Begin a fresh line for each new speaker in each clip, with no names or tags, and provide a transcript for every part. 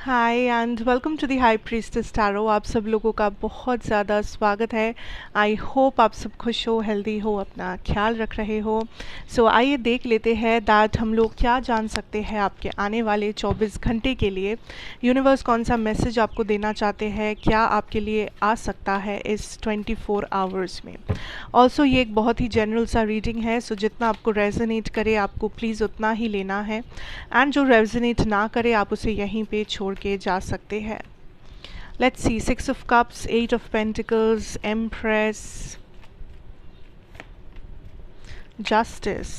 Hi and welcome to the high priestess tarot. आप सब लोगों का बहुत ज़्यादा स्वागत है। आई होप आप सब खुश हो, हेल्दी हो, अपना ख्याल रख रहे हो। सो आइए देख लेते हैं दैट हम लोग क्या जान सकते हैं आपके आने वाले 24 घंटे के लिए। यूनिवर्स कौन सा मैसेज आपको देना चाहते हैं, क्या आपके लिए आ सकता है इस 24 आवर्स में। ऑल्सो ये एक बहुत ही जनरल सा रीडिंग है, सो जितना आपको रेजोनेट करे आपको प्लीज़ उतना ही लेना है, एंड जो रेजोनेट ना करे आप उसे यहीं पे छोड़ के जा सकते हैं। Let's see, 6 of cups, 8 of pentacles, empress, justice.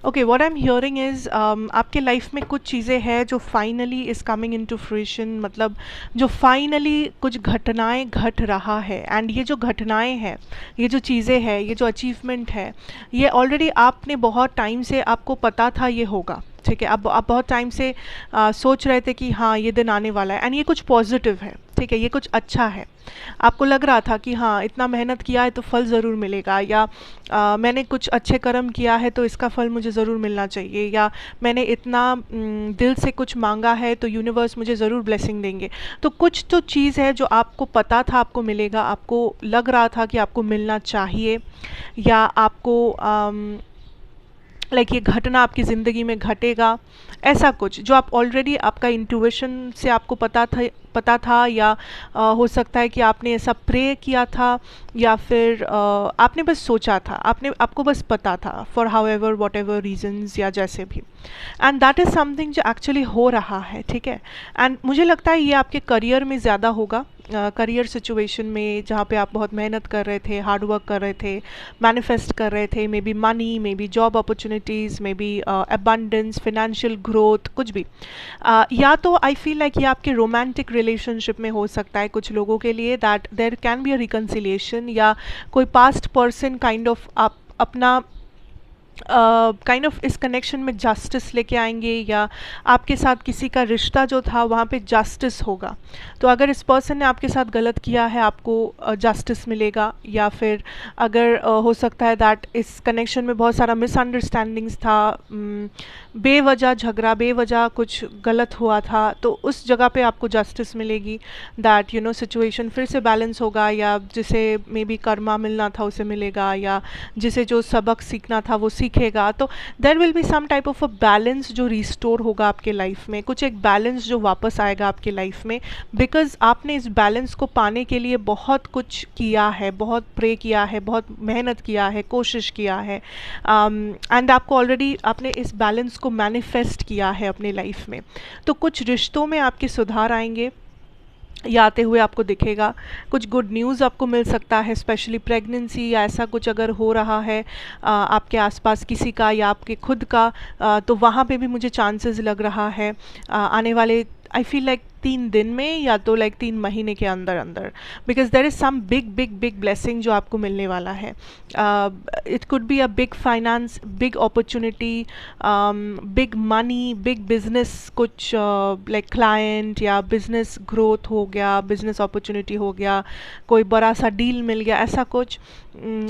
Okay, what I am hearing is आपके लाइफ में कुछ चीज़ें हैं जो finally is coming into fruition, मतलब जो फाइनली कुछ घटनाएं घट रहा है। एंड ये जो घटनाएं हैं, ये जो चीज़ें हैं, ये जो अचीवमेंट है, ये ऑलरेडी आपने बहुत टाइम से आपको पता था ये होगा। ठीक है, अब आप बहुत टाइम से सोच रहे थे कि हाँ ये दिन आने वाला है, एंड ये कुछ पॉजिटिव है। ठीक है, ये कुछ अच्छा है। आपको लग रहा था कि हाँ इतना मेहनत किया है तो फल ज़रूर मिलेगा, या मैंने कुछ अच्छे कर्म किया है तो इसका फल मुझे ज़रूर मिलना चाहिए, या मैंने इतना दिल से कुछ मांगा है तो यूनिवर्स मुझे ज़रूर ब्लेसिंग देंगे। तो कुछ तो चीज़ है जो आपको पता था आपको मिलेगा, आपको लग रहा था कि आपको मिलना चाहिए, या आपको लाइक ये घटना आपकी ज़िंदगी में घटेगा। ऐसा कुछ जो आप ऑलरेडी आपका इंट्यूशन से आपको पता था, या हो सकता है कि आपने ऐसा प्रे किया था, या फिर आपने बस सोचा था, आपको बस पता था for however whatever reasons, या जैसे भी। एंड दैट इज़ समथिंग जो एक्चुअली हो रहा है। ठीक है, एंड मुझे लगता है ये आपके करियर में ज़्यादा होगा, करियर सिचुएशन में जहाँ पे आप बहुत मेहनत कर रहे थे, हार्ड वर्क कर रहे थे, मैनिफेस्ट कर रहे थे, may be money, may be job opportunities, may be abundance, financial growth, कुछ भी। या तो आई फील लाइक ये आपके रोमांटिक रिलेशनशिप में हो सकता है कुछ लोगों के लिए, that there can be a reconciliation, या कोई पास्ट पर्सन काइंड ऑफ आप अपना काइंड ऑफ इस कनेक्शन में जस्टिस लेके आएंगे, या आपके साथ किसी का रिश्ता जो था वहाँ पे जस्टिस होगा। तो अगर इस पर्सन ने आपके साथ गलत किया है आपको जस्टिस मिलेगा, या फिर अगर हो सकता है दैट इस कनेक्शन में बहुत सारा मिसअंडरस्टैंडिंग्स था, बेवजह झगड़ा, बेवजह कुछ गलत हुआ था, तो उस जगह पे आपको जस्टिस मिलेगी, दैट यू नो सिचुएशन फिर से बैलेंस होगा, या जिसे मे बी कर्मा मिलना था उसे मिलेगा, या जिसे जो सबक सीखना था वो सीखेगा। तो there will be some type of a balance जो रिस्टोर होगा आपके लाइफ में, कुछ एक बैलेंस जो वापस आएगा आपके लाइफ में, बिकॉज आपने इस बैलेंस को पाने के लिए बहुत कुछ किया है, बहुत प्रे किया है, बहुत मेहनत किया है, कोशिश किया है, एंड आपको ऑलरेडी आपने इस बैलेंस को मैनिफेस्ट किया है अपने लाइफ में। तो कुछ रिश्तों में आपके सुधार आएंगे, या आते हुए आपको दिखेगा। कुछ गुड न्यूज़ आपको मिल सकता है, स्पेशली प्रेगनेंसी या ऐसा कुछ अगर हो रहा है आपके आसपास किसी का या आपके खुद का, तो वहाँ पे भी मुझे चांसेस लग रहा है आने वाले, आई फील लाइक 3 दिन में, या तो लाइक 3 महीने के अंदर अंदर, because there is some big big big blessing जो आपको मिलने वाला है। It could be a big finance, big opportunity, big money, big business, कुछ लाइक क्लाइंट या बिजनेस ग्रोथ हो गया, बिजनेस अपॉर्चुनिटी हो गया, कोई बड़ा सा डील मिल गया, ऐसा कुछ।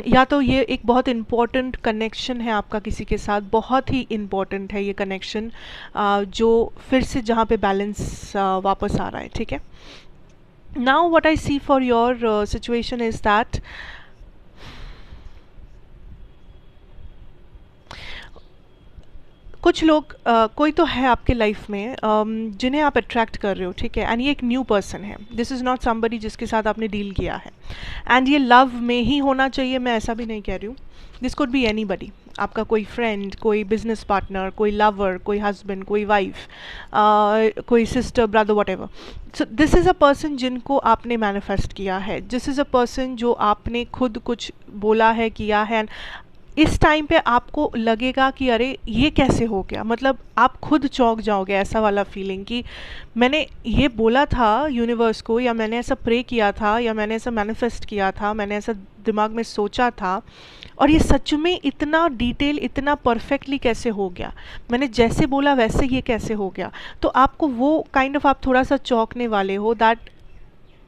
या तो ये एक बहुत इम्पॉर्टेंट कनेक्शन है आपका किसी के साथ, बहुत ही इम्पॉर्टेंट है ये कनेक्शन, जो फिर से जहाँ पे बैलेंस वापस आ रहा है। ठीक है, now what I see for your situation is that कुछ लोग कोई तो है आपके लाइफ में जिन्हें आप अट्रैक्ट कर रहे हो। ठीक है, एंड ये एक न्यू पर्सन है, दिस इज़ नॉट समबडी जिसके साथ आपने डील किया है, एंड ये लव में ही होना चाहिए, मैं ऐसा भी नहीं कह रही हूँ। दिस कुड बी एनीबडी, आपका कोई फ्रेंड, कोई बिजनेस पार्टनर, कोई लवर, कोई हस्बैंड, कोई वाइफ, कोई sister, brother, what ever. So this is a person जिनको आपने मैनिफेस्ट किया है, दिस इज़ अ पर्सन जो आपने खुद कुछ बोला है, किया है, एंड इस टाइम पे आपको लगेगा कि अरे ये कैसे हो गया, मतलब आप खुद चौंक जाओगे, ऐसा वाला फीलिंग कि मैंने ये बोला था यूनिवर्स को, या मैंने ऐसा प्रे किया था, या मैंने ऐसा मैनिफेस्ट किया था, मैंने ऐसा दिमाग में सोचा था, और ये सच में इतना डिटेल, इतना परफेक्टली कैसे हो गया, मैंने जैसे बोला वैसे ये कैसे हो गया। तो आपको वो काइंड ऑफ आप थोड़ा सा चौंकने वाले हो, दैट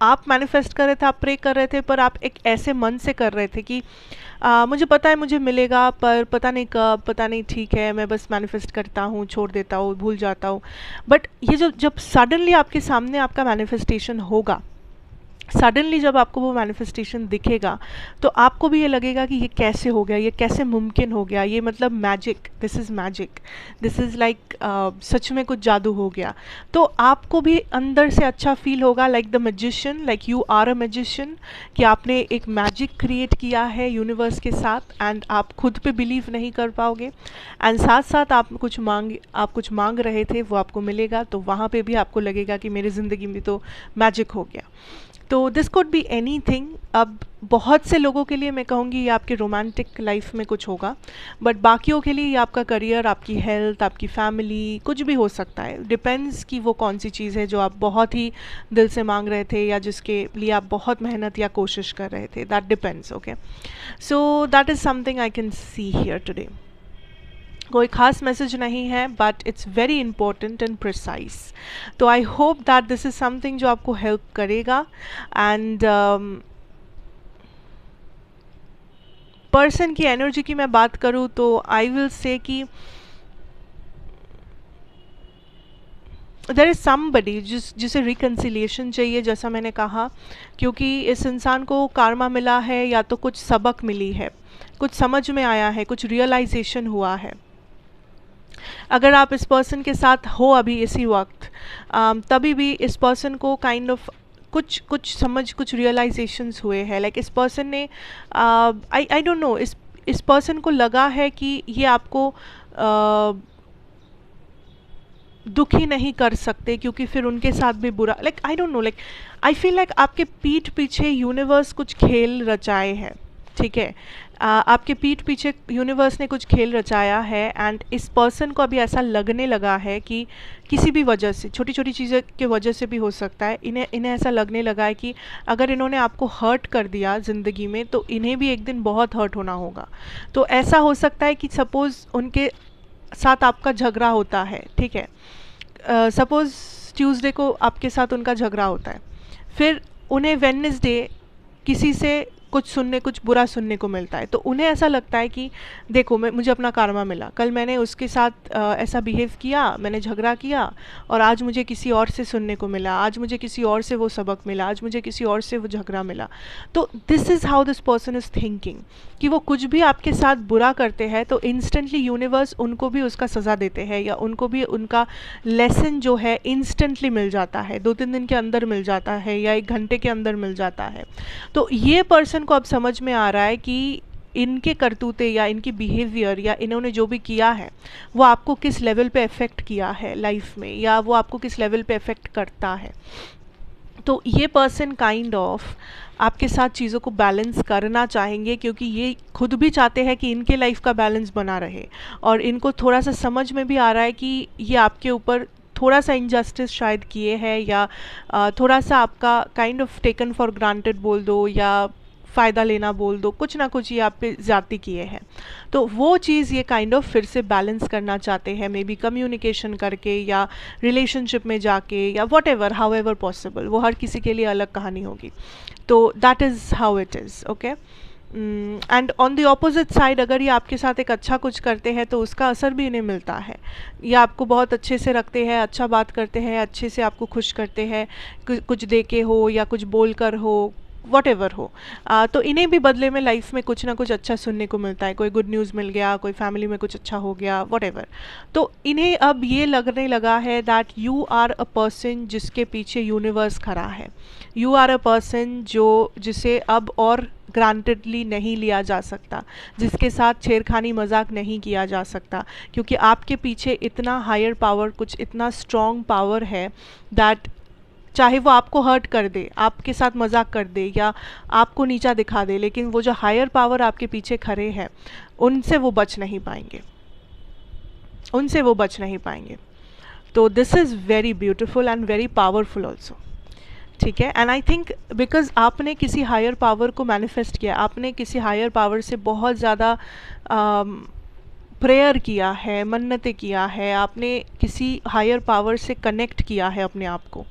आप मैनिफेस्ट कर रहे थे, आप प्रे कर रहे थे, पर आप एक ऐसे मन से कर रहे थे कि मुझे पता है मुझे मिलेगा, पर पता नहीं कब, पता नहीं, ठीक है मैं बस मैनिफेस्ट करता हूँ, छोड़ देता हूँ, भूल जाता हूँ। बट ये जो जब सडनली आपके सामने आपका मैनिफेस्टेशन होगा, सडनली जब आपको वो मैनिफेस्टेशन दिखेगा, तो आपको भी ये लगेगा कि ये कैसे हो गया, ये कैसे मुमकिन हो गया, ये मतलब magic, this is magic, this is like such में कुछ जादू हो गया। तो आपको भी अंदर से अच्छा फील होगा, like the magician, like you are a magician, कि आपने एक मैजिक क्रिएट किया है यूनिवर्स के साथ, एंड आप खुद पे बिलीव नहीं कर पाओगे, एंड साथ साथ आप कुछ मांग रहे थे, वो आपको मिलेगा, तो वहाँ पे भी आपको लगेगा कि मेरी ज़िंदगी में तो मैजिक हो गया। तो this could be any thing. अब बहुत से लोगों के लिए मैं कहूँगी ये आपके रोमांटिक लाइफ में कुछ होगा, बट बाकियों के लिए ये आपका करियर, आपकी हेल्थ, आपकी फैमिली, कुछ भी हो सकता है। डिपेंड्स कि वो कौन सी चीज़ है जो आप बहुत ही दिल से मांग रहे थे, या जिसके लिए आप बहुत मेहनत या कोशिश कर रहे थे। That depends, okay. So that is something I can see here today. कोई खास मैसेज नहीं है, but it's very important and precise. तो I hope that this is something जो आपको हेल्प करेगा। एंड पर्सन की एनर्जी की मैं बात करूँ तो आई विल से कि देयर इज़ समबडी जिसे रिकन्सिलिएशन चाहिए, जैसा मैंने कहा, क्योंकि इस इंसान को कार्मा मिला है, या तो कुछ सबक मिली है, कुछ समझ में आया है, कुछ रियलाइजेशन हुआ है। अगर आप इस पर्सन के साथ हो अभी इसी वक्त, तभी भी इस पर्सन को काइंड ऑफ कुछ समझ, कुछ रियलाइजेशंस हुए हैं। लाइक इस पर्सन ने आई डोंट नो, इस पर्सन को लगा है कि ये आपको दुखी नहीं कर सकते, क्योंकि फिर उनके साथ भी बुरा, like I don't know, like I feel like आपके पीठ पीछे यूनिवर्स कुछ खेल रचाए हैं, ठीक है। आपके पीठ पीछे यूनिवर्स ने कुछ खेल रचाया है, एंड इस पर्सन को अभी ऐसा लगने लगा है कि किसी भी वजह से, छोटी छोटी चीज़ें की वजह से भी हो सकता है, इन्हें ऐसा लगने लगा है कि अगर इन्होंने आपको हर्ट कर दिया ज़िंदगी में, तो इन्हें भी एक दिन बहुत हर्ट होना होगा। तो ऐसा हो सकता है कि सपोज़ उनके साथ आपका झगड़ा होता है, ठीक है, सपोज़ ट्यूसडे को आपके साथ उनका झगड़ा होता है, फिर उन्हें वेडनेसडे किसी से कुछ बुरा सुनने को मिलता है, तो उन्हें ऐसा लगता है कि देखो मुझे अपना कार्मा मिला, कल मैंने उसके साथ ऐसा बिहेव किया, मैंने झगड़ा किया, और आज मुझे किसी और से सुनने को मिला, आज मुझे किसी और से वो सबक मिला, आज मुझे किसी और से वो झगड़ा मिला। तो this is how this person is thinking, कि वो कुछ भी आपके साथ बुरा करते हैं तो इंस्टेंटली यूनिवर्स उनको भी उसका सज़ा देते हैं, या उनको भी उनका लेसन जो है इंस्टेंटली मिल जाता है, 2-3 दिन के अंदर मिल जाता है, या 1 घंटे के अंदर मिल जाता है। तो ये पर्सन को अब समझ में आ रहा है कि इनके करतूते या इनकी बिहेवियर या इन्होंने जो भी किया है वो आपको किस लेवल पे अफेक्ट किया है लाइफ में, या वो आपको किस लेवल पे अफेक्ट करता है। तो ये पर्सन काइंड ऑफ आपके साथ चीज़ों को बैलेंस करना चाहेंगे, क्योंकि ये खुद भी चाहते हैं कि इनके लाइफ का बैलेंस बना रहे, और इनको थोड़ा सा समझ में भी आ रहा है कि ये आपके ऊपर थोड़ा सा इनजस्टिस शायद किए हैं, या थोड़ा सा आपका kind of taken for granted बोल दो, या फ़ायदा लेना बोल दो, कुछ ना कुछ ये आप पे ज़्यादती किए हैं। तो वो चीज़ ये काइंड ऑफ फिर से बैलेंस करना चाहते हैं, मे बी कम्युनिकेशन करके, या रिलेशनशिप में जाके, या what ever, how ever possible. वो हर किसी के लिए अलग कहानी होगी। तो that is how it is, okay. And on the opposite side, अगर ये आपके साथ एक अच्छा कुछ करते हैं तो उसका असर भी इन्हें मिलता है। ये आपको बहुत अच्छे से रखते हैं, अच्छा बात करते हैं, अच्छे से आपको खुश करते हैं, कुछ दे के हो या कुछ बोल कर हो, वॉट एवर हो। तो इन्हें भी बदले में लाइफ में कुछ ना कुछ अच्छा सुनने को मिलता है, कोई गुड न्यूज़ मिल गया, कोई फैमिली में कुछ अच्छा हो गया, वॉट एवर। तो इन्हें अब ये लगने लगा है that you are a person जिसके पीछे यूनिवर्स खड़ा है। यू आर अ पर्सन जिसे अब और ग्रांटेडली नहीं लिया जा सकता, जिसके साथ छेड़खानी मजाक नहीं किया जा सकता, क्योंकि आपके पीछे इतना हायर पावर, कुछ इतना स्ट्रॉन्ग पावर है दैट चाहे वो आपको हर्ट कर दे, आपके साथ मजाक कर दे, या आपको नीचा दिखा दे, लेकिन वो जो हायर पावर आपके पीछे खड़े हैं उनसे वो बच नहीं पाएंगे, उनसे वो बच नहीं पाएंगे। तो this is very beautiful and very powerful also, ठीक है। एंड आई थिंक बिकॉज आपने किसी हायर पावर को मैनिफेस्ट किया, आपने किसी हायर पावर से बहुत ज़्यादा प्रेयर किया है, मन्नतें किया है, आपने किसी हायर पावर से कनेक्ट किया है अपने आप को,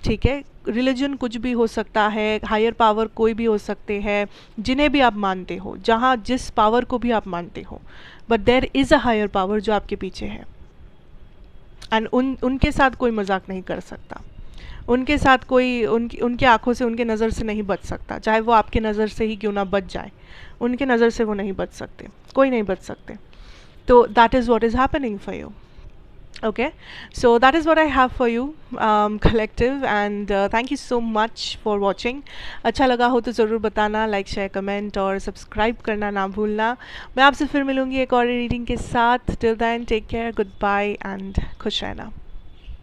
ठीक है, रिलीजन कुछ भी हो सकता है, हायर पावर कोई भी हो सकते हैं, जिन्हें भी आप मानते हो, जहाँ जिस पावर को भी आप मानते हो, but there is a higher power जो आपके पीछे है। एंड उनके साथ कोई मजाक नहीं कर सकता, उनके साथ कोई उनकी आंखों से, उनके नज़र से नहीं बच सकता, चाहे वो आपके नज़र से ही क्यों ना बच जाए, उनके नज़र से वो नहीं बच सकते, कोई नहीं बच सकते। तो that is what is happening for you. Okay, so that is what I have for you, collective, and thank you so much for watching. अच्छा लगा हो तो ज़रूर बताना, लाइक शेयर कमेंट और सब्सक्राइब करना ना भूलना। मैं आपसे फिर मिलूँगी एक और रीडिंग के साथ। Till then take care, good bye and खुश रहना।